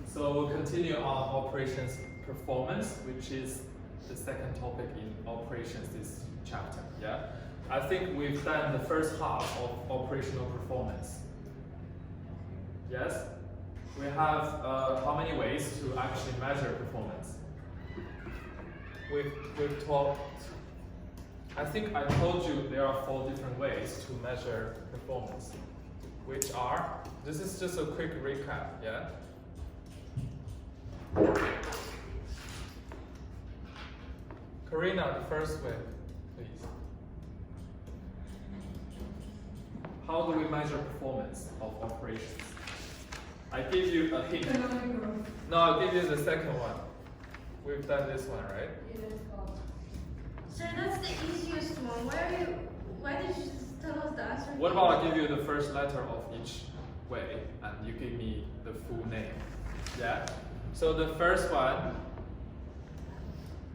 So we'll continue on operations performance, which is the second topic in operations this chapter. Yeah, I think we've done the first half of operational performance. Yes, we have how many ways to actually measure performance? We've talked. I think I told you there are 4 different ways to measure performance, which are, this is just a quick recap, yeah? Karina, the first way, please. How do we measure performance of operations? I give you a hint. No, I'll give you the second one. We've done this one, right? Sir, that's the easiest one. Why did you just tell us the answer? What about I give you the first letter of each way and you give me the full name? Yeah? So the first one,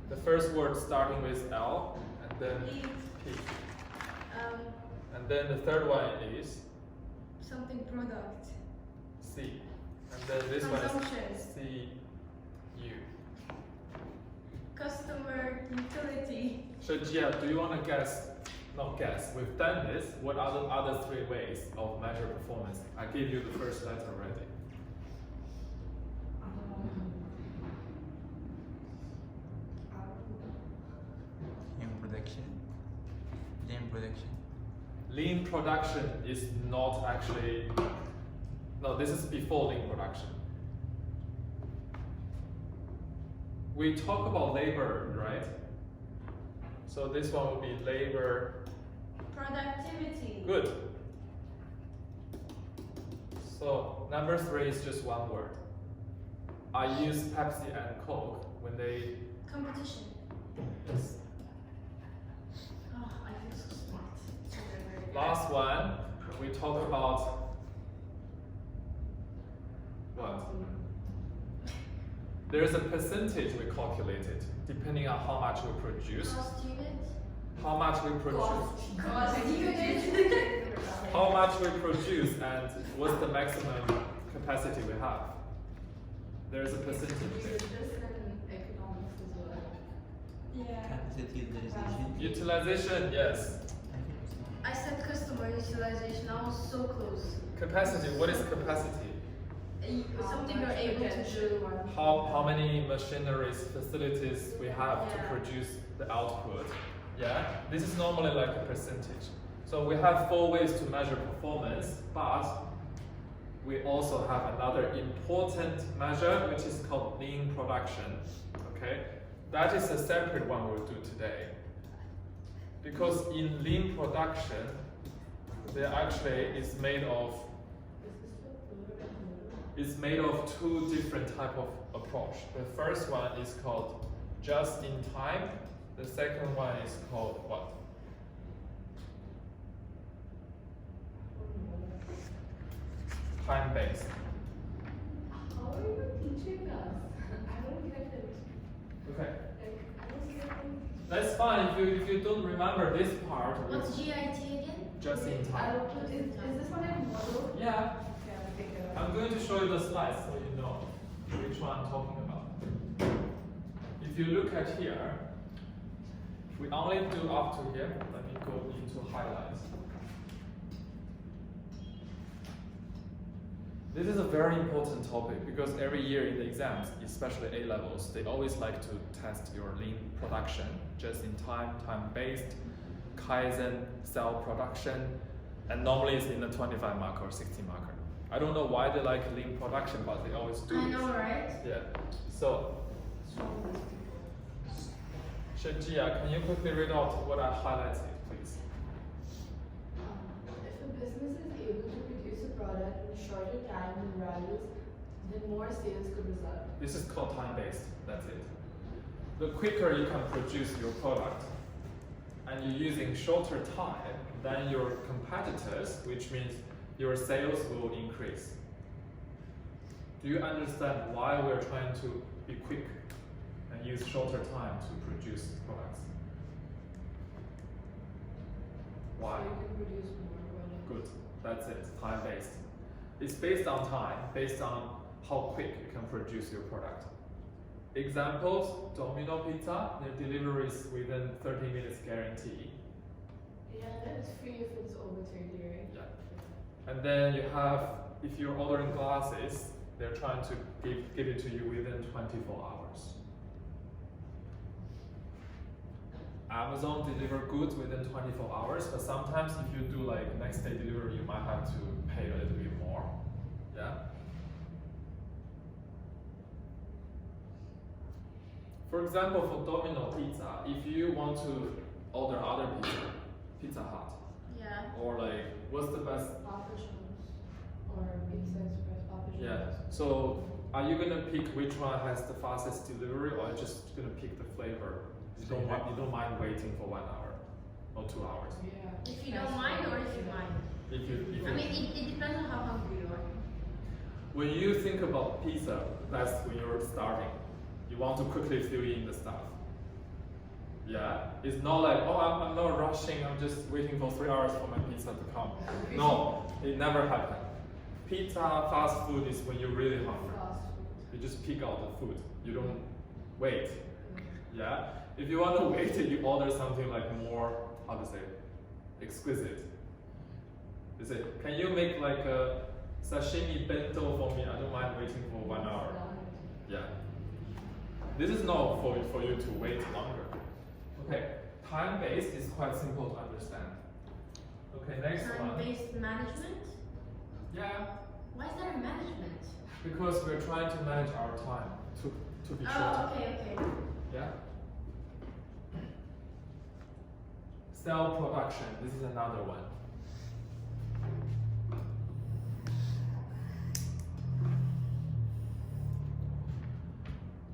the first word starting with L and then P. And then the third one is something product. C. And then this one is C. U. Customer utility. So Gia, do you want to guess? Not guess. We've done this. What are the other 3 ways of measure performance? I gave you the first letter already. Lean production is not actually. No, this is before lean production. We talk about labor, right? So this one will be labor. Productivity. Good. So number 3 is just one word. I use Pepsi and Coke when they. Competition. Yes. Oh, I feel so smart. Last one, we talk about what? There's a percentage we calculated depending on how much we produce. Cost unit. How much we produce. Cost unit. How much we produce and what's the maximum capacity we have. There's a percentage there. Yeah. Utilization, yes. I said customer utilization. I was so close. Capacity, what is capacity? Something you're able to do. How many machineries, facilities we have to produce the output. Yeah, this is normally like a percentage. So we have 4 ways to measure performance, but we also have another important measure which is called lean production. Okay, that is a separate one we'll do today. Because in lean production, there actually is made of 2 different type of approach. The first one is called just in time. The second one is called what? Time-based. How are you teaching us? I don't get it. Okay. I don't get it. That's fine if you don't remember this part. What's GIT again? Just in time. Is this one in model? Yeah. Okay, I'll take it. I'm going to show you the slides so you know which one I'm talking about. If you look at here, we only do up to here. Let me go into highlights. This is a very important topic because every year in the exams, especially A levels, they always like to test your lean production, just in time, time-based, Kaizen, cell production, and normally it's in the 25 mark or 60 marker. I don't know why they like lean production, but they always do. I know, right? Yeah. So, Shajia, can you quickly read out what I highlighted, please? If a business is able to produce a product in shorter time and values, then more sales could result. This is called time-based, that's it. The quicker you can produce your product, and you're using shorter time than your competitors, which means your sales will increase. Do you understand why we're trying to be quick and use shorter time to produce products? Why? So you can produce more products. Good, that's it, time-based. It's based on time, based on how quick you can produce your product. Examples, Domino Pizza, their delivery is within 30 minutes guarantee. Yeah, then it's free if it's over 30, right? Yeah. And then you have, if you're ordering glasses, they're trying to give it to you within 24 hours. Amazon deliver goods within 24 hours, but sometimes if you do like next day delivery, you might have to pay a little bit more. Yeah. For example, for Domino Pizza, if you want to order other pizza, Pizza Hut, Yeah. or like, what's the best? Papa John's or Pizza Express, Papa John's. Yeah. So, are you gonna pick which one has the fastest delivery, or are you just gonna pick the flavor? You don't mind waiting for 1 hour or 2 hours. Yeah. If you don't mind or if you mind. If you, I mean, it depends on how hungry you are. when you think about pizza, that's when you're starving. You want to quickly fill in the stuff. Yeah, it's not like, oh, I'm not rushing, I'm just waiting for 3 hours for my pizza to come. No, it never happened. Pizza, fast food is when you're really hungry. Fast food. You just pick out the food. You don't wait. Yeah? If you want to wait, you order something like more, how to say, exquisite. You say, can you make like a sashimi bento for me? I don't mind waiting for 1 hour. Yeah. This is not for you to wait longer. Okay, time-based is quite simple to understand. Okay, next one. Time-based management? Yeah, Why is there a management? because we're trying to manage our time to be short. Oh, okay. Yeah. Cell production. This is another one.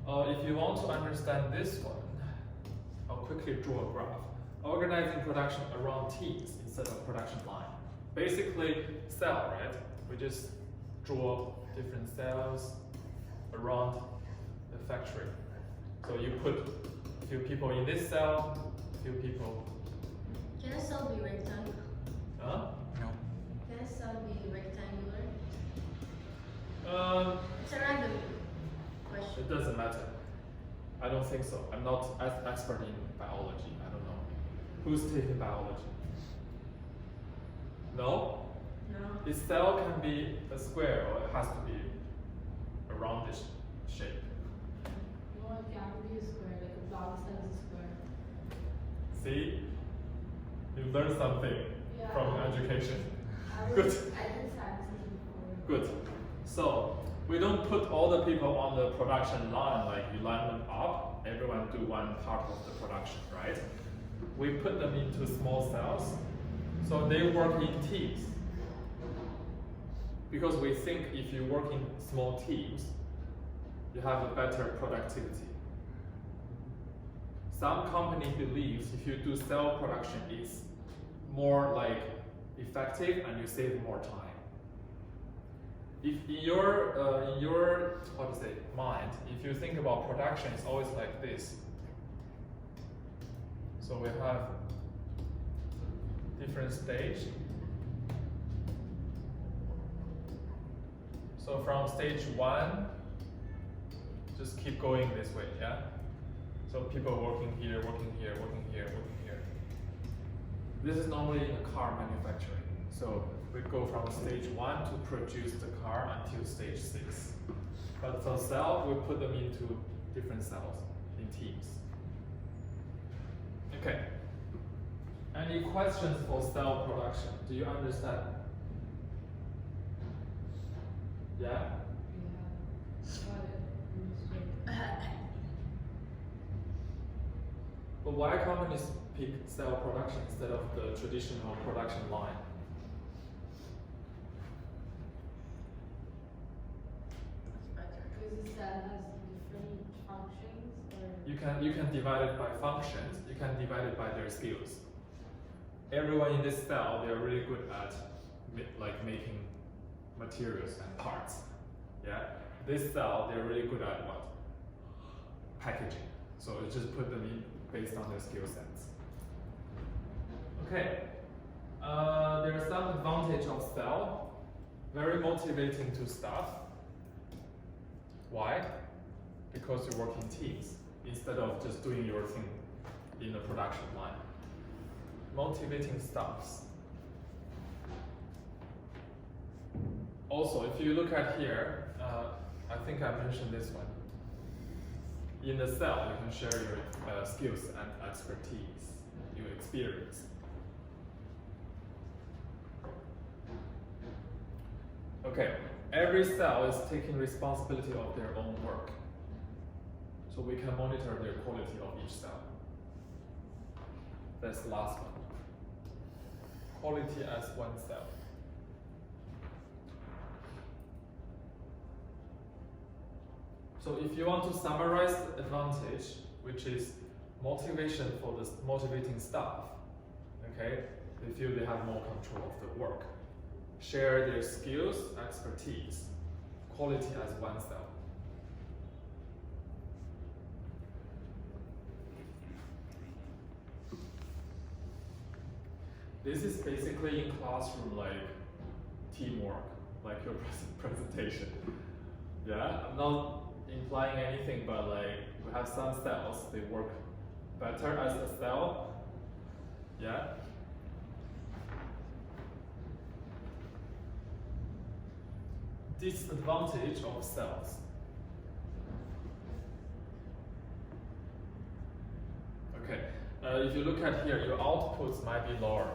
If you want to understand this one, I'll quickly draw a graph. Organizing production around teams instead of production line. Basically, cell, right? We just draw different cells around the factory. So you put a few people in this cell, a few people. Can a cell be rectangular? Huh? Can a cell be rectangular? It's a random question. It doesn't matter. I don't think so. I'm not as expert in biology. I don't know. Who's taking biology? No? No. This cell can be a square or it has to be a roundish shape. No, it can be a square, like a flower cell is a square. See? You learned something Yeah. from education. I Good. did sciences before. Good. So, we don't put all the people on the production line, like you line them up, everyone do one part of the production, right? We put them into small cells, so they work in teams. Because we think if you work in small teams, you have a better productivity. Some company believes if you do cell production, it's more like effective and you save more time. If in your how to say mind, if you think about production, it's always like this. So we have different stage. So from stage 1, just keep going this way, yeah? So people working here, working here, working here, working here. This is normally in a car manufacturing. So we go from stage 1 to produce the car until stage 6. But for cell, we put them into different cells in teams. Okay. Any questions for cell production? Do you understand? Yeah? Yeah. Got it. Understood. But why companies pick cell production instead of the traditional production line? Because the cell has different functions or You can divide it by functions. You can divide it by their skills. Everyone in this cell, they are really good at making materials and parts. Yeah. This cell, they're really good at what? Packaging. So you just put them in based on their skill sets. Okay. There are some advantage of cell. Very motivating to staff. Why? Because you work in teams instead of just doing your thing in the production line. Motivating staffs. Also, if you look at here, I think I mentioned this one. In the cell, you can share your skills and expertise, your experience. Okay, every cell is taking responsibility of their own work. So we can monitor the quality of each cell. That's the last one. Quality as one cell. So if you want to summarize the advantage, which is motivation for the motivating staff, okay, they feel they have more control of the work. Share their skills, expertise, quality as one cell. This is basically in classroom like teamwork, like your presentation. Yeah, I'm not implying anything, but like we have some cells, they work better as a cell. Yeah. Disadvantage of cells. Okay, if you look at here, your outputs might be lower.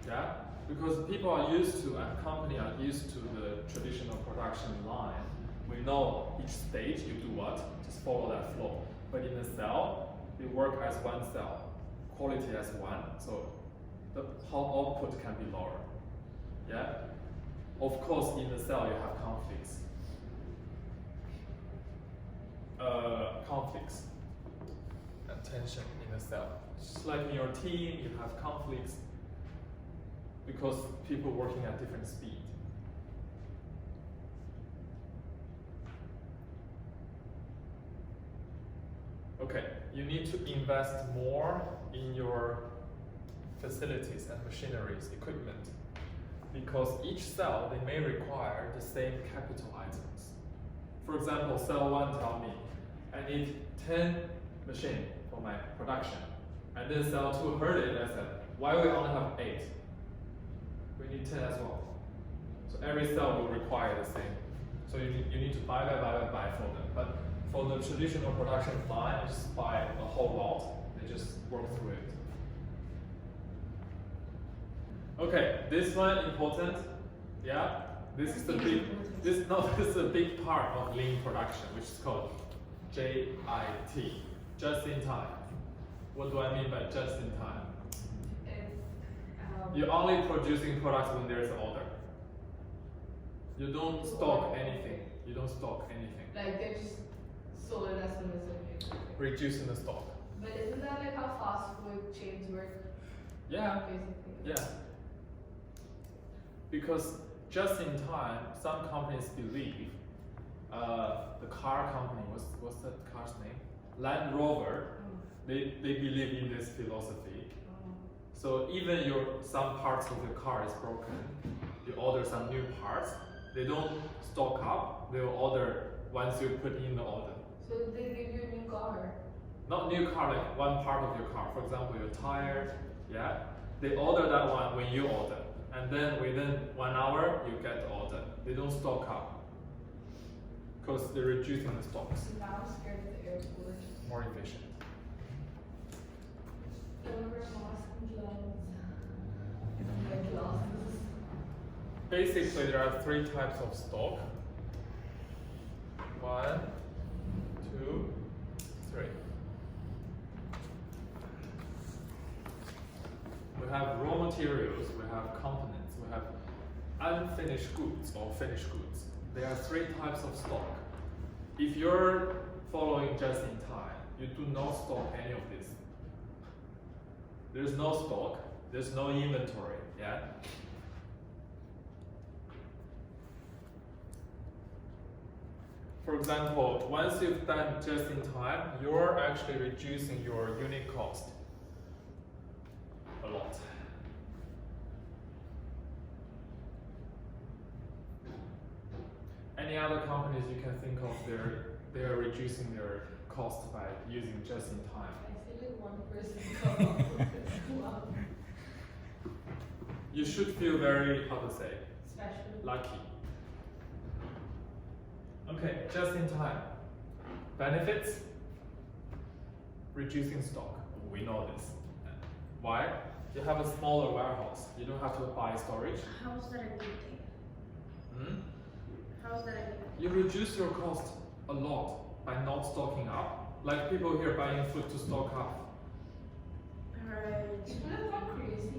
Yeah, because people are used to, and company are used to the traditional production line. We know each stage you do what, just follow that flow. But in the cell, they work as one cell, quality as one, so the output can be lower. Yeah. Of course, in the cell you have conflicts. Conflicts and tension in the cell. Just like in your team, you have conflicts because people working at different speed. Okay, you need to invest more in your facilities and machineries, equipment, because each cell, they may require the same capital items. For example, cell 1 tell me, I need 10 machines for my production. And then cell 2 heard it and said, why we only have 8? We need 10 as well. So every cell will require the same. So you need to buy for them. But for the traditional production line, you just buy a whole lot. They just work through it. Okay, this one important. Yeah, this is the big. This is a big part of lean production, which is called JIT, just in time. What do I mean by just in time? You're only producing products when there's an order. You don't stock anything. You don't stock anything. Like they just sold it as soon as it made. Reducing the stock. But isn't that like how fast food chains work? Yeah. Basically. Yeah. Because just in time, some companies believe, the car company, what's that car's name? Land Rover, they believe in this philosophy. So even some parts of the car is broken, you order some new parts, they don't stock up, they will order once you put in the order. So they give you a new car? Not new car, like one part of your car. For example, your tire, yeah? They order that one when you order. And then within 1 hour, you get the order. They don't stock up. Because they're reducing the stocks. Now I'm scared of the airport. More efficient. Don't wear masks and gloves. My glasses. Basically, there are 3 types of stock. 1, 2, 3. We have raw materials, we have components, we have unfinished goods or finished goods. There are 3 types of stock. If you're following just in time, you do not stock any of this. There's no stock, there's no inventory, yeah? For example, once you've done just in time, you're actually reducing your unit cost a lot. any other companies you can think of, they're reducing their cost by using just in time. I feel like one person come up with this. Wow. You should feel very, how to say, Special. lucky. Okay, just in time. Benefits, reducing stock. We know this. Why? You have a smaller warehouse. You don't have to buy storage. How's that a good thing? How's that a good thing? You reduce your cost a lot by not stocking up. Like people here buying food to stock up. Right. People have gone crazy.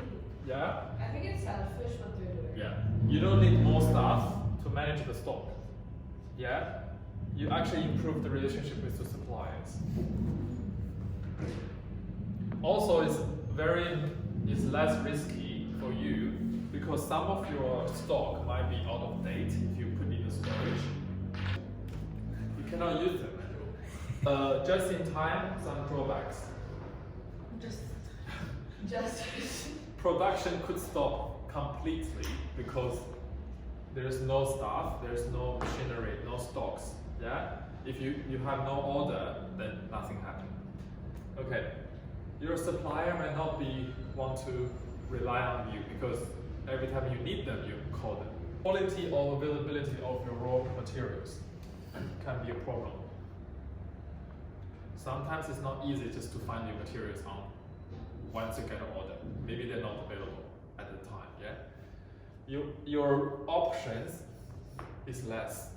Yeah? I think it's selfish what they're doing. Yeah. You don't need more staff to manage the stock. Yeah? You actually improve the relationship with the suppliers. Also, it's less risky for you because some of your stock might be out of date if you put in the storage. You cannot use them. Just in time, some drawbacks. Just. Production could stop completely because there's no staff, there's no machinery, no stocks. Yeah? If you have no order, then nothing happens. Okay. Your supplier might not want to rely on you because every time you need them, you call them. Quality or availability of your raw materials can be a problem. Sometimes it's not easy just to find your materials once you get an order. Maybe they're not available at the time. Yeah. Your options is less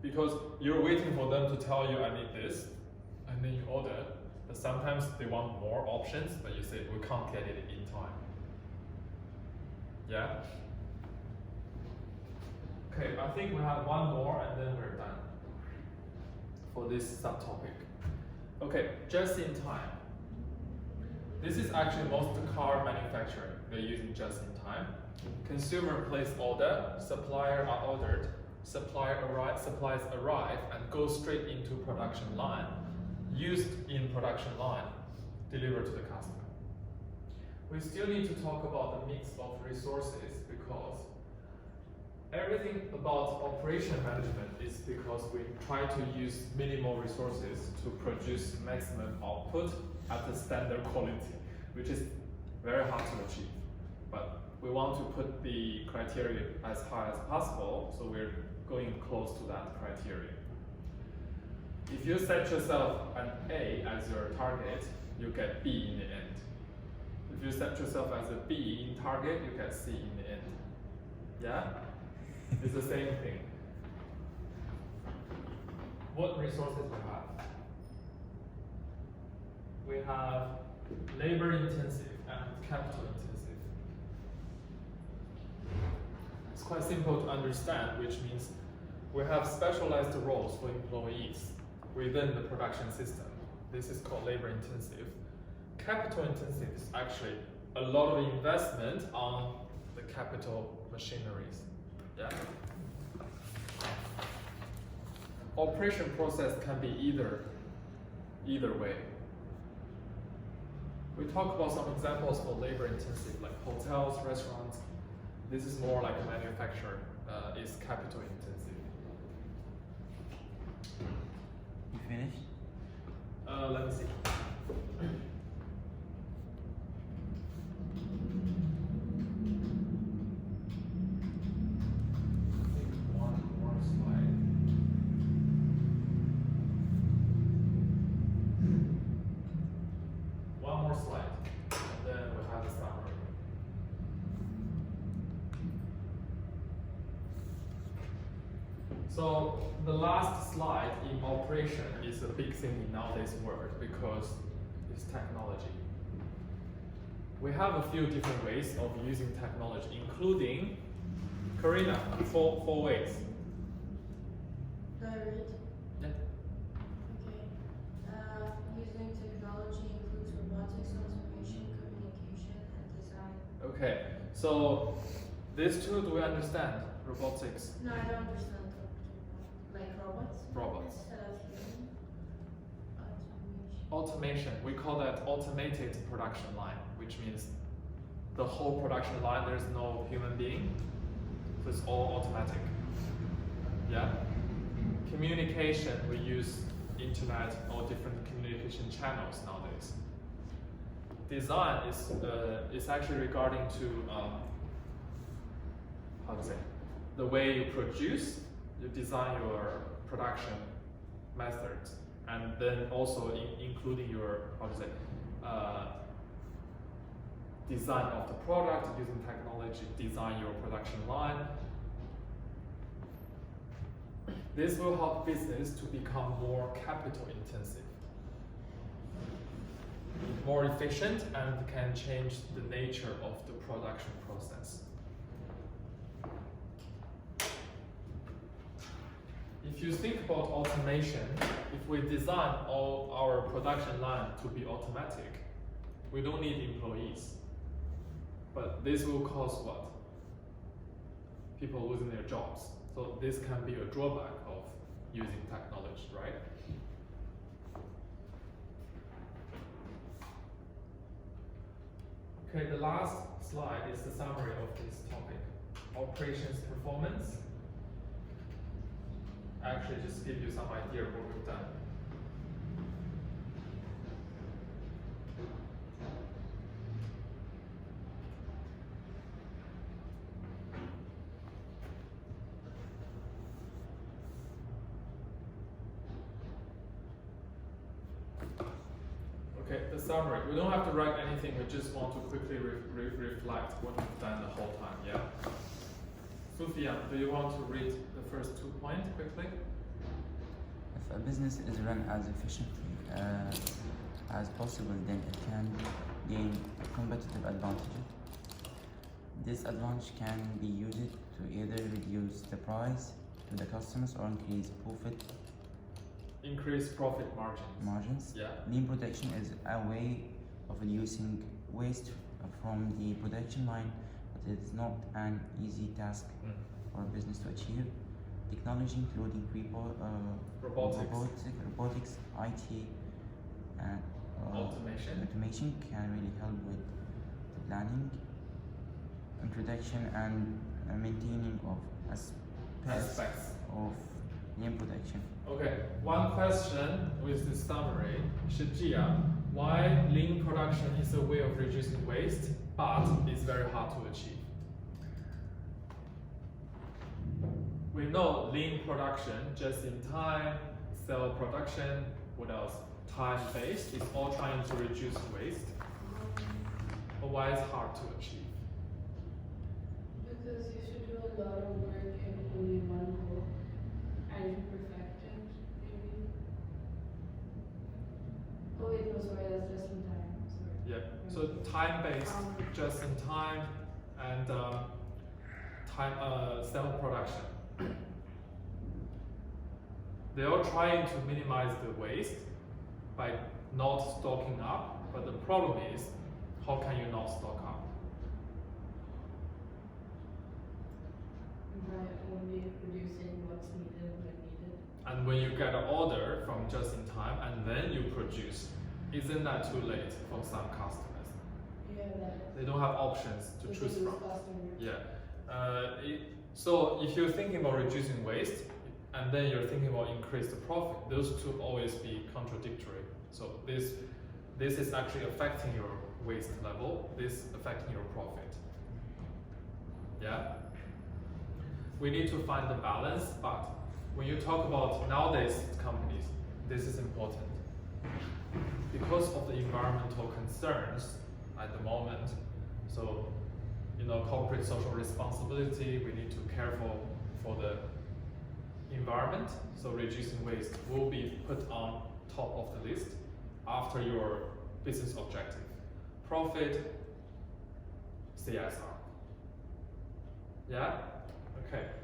because you're waiting for them to tell you I need this, and then you order. But sometimes they want more options, but you say we can't get it in time. Yeah? Okay, I think we have one more and then we're done for this subtopic. Okay, just in time. This is actually most car manufacturing. They're using just in time. Consumer place order, supplier are ordered, supplies arrive and go straight into production line. Used in production line, delivered to the customer. We still need to talk about the mix of resources because everything about operation management is because we try to use minimal resources to produce maximum output at the standard quality, which is very hard to achieve. But we want to put the criteria as high as possible, so we're going close to that criteria. If you set yourself an A as your target, you get B in the end. If you set yourself as a B in target, you get C in the end. Yeah? It's the same thing. What resources we have? We have labor intensive and capital intensive. It's quite simple to understand, which means we have specialized roles for employees within the production system. This is called labor intensive. Capital intensive is actually a lot of investment on the capital machineries. Yeah. Operation process can be either way. We talk about some examples for labor intensive, like hotels, restaurants. This is more like a manufacturer, is capital intensive. You finished? Let me see. One more slide. One more slide, and then we'll have a summary. So the last slide in operation is a big thing in nowadays world because it's technology. We have a few different ways of using technology, including Karina, four ways. Do I read? Yeah. Okay. Using technology includes robotics, automation, communication, and design. Okay, so these two, do we understand? Robotics, No, I don't understand. Like robots? Robots. Instead of human. Automation. automation, we call that automated production line, which means the whole production line, there's no human being, so it's all automatic. Yeah. Communication, we use internet or different communication channels nowadays. Design is actually regarding to how to say, the way you produce, you design your production methods, and then also including your how to say, design of the product using technology, design your production line. This will help business to become more capital intensive, more efficient, and can change the nature of the production process. If you think about automation, if we design all our production line to be automatic, we don't need employees. But this will cause what? People losing their jobs. So this can be a drawback of using technology, right? Okay, the last slide is the summary of this topic. Operations performance. Actually, just give you some idea of what we've done. Okay, the summary. We don't have to write anything, we just want to quickly reflect what we've done the whole time, yeah? Sufyan, do you want to read the first 2 points quickly? If a business is run as efficiently as possible, then it can gain competitive advantage. This advantage can be used to either reduce the price to the customers or increase Increase profit margins. Yeah. Lean production is a way of reducing waste from the production line, but it is not an easy task for a business to achieve. Technology, including robotics, IT, and automation, can really help with the planning, introduction, and maintaining of aspects of lean production. Okay, one question with this summary, Shijia, why lean production is a way of reducing waste, but it's very hard to achieve? We know lean production, just in time, cell production, what else? Time-based, it's all trying to reduce waste. But why it's hard to achieve? Because you should do a lot of work in only one goal, and you perfect it, maybe. Oh wait, no, sorry, that's just in time. Sorry. Yeah. So time-based, just in time, and cell production. They are trying to minimize the waste by not stocking up, but the problem is, how can you not stock up? By only producing what's needed when needed. And when you get an order from just in time and then you produce, isn't that too late for some customers? Yeah, that They don't have options to choose from. Customers. Yeah. So if you're thinking about reducing waste and then you're thinking about increase the profit, those two always be contradictory. So this is actually affecting your waste level, this affecting your profit. Yeah? We need to find the balance, but when you talk about nowadays companies, this is important. Because of the environmental concerns at the moment, so corporate social responsibility, we need to be careful for the environment, so reducing waste will be put on top of the list after your business objective. Profit, CSR. Yeah? Okay.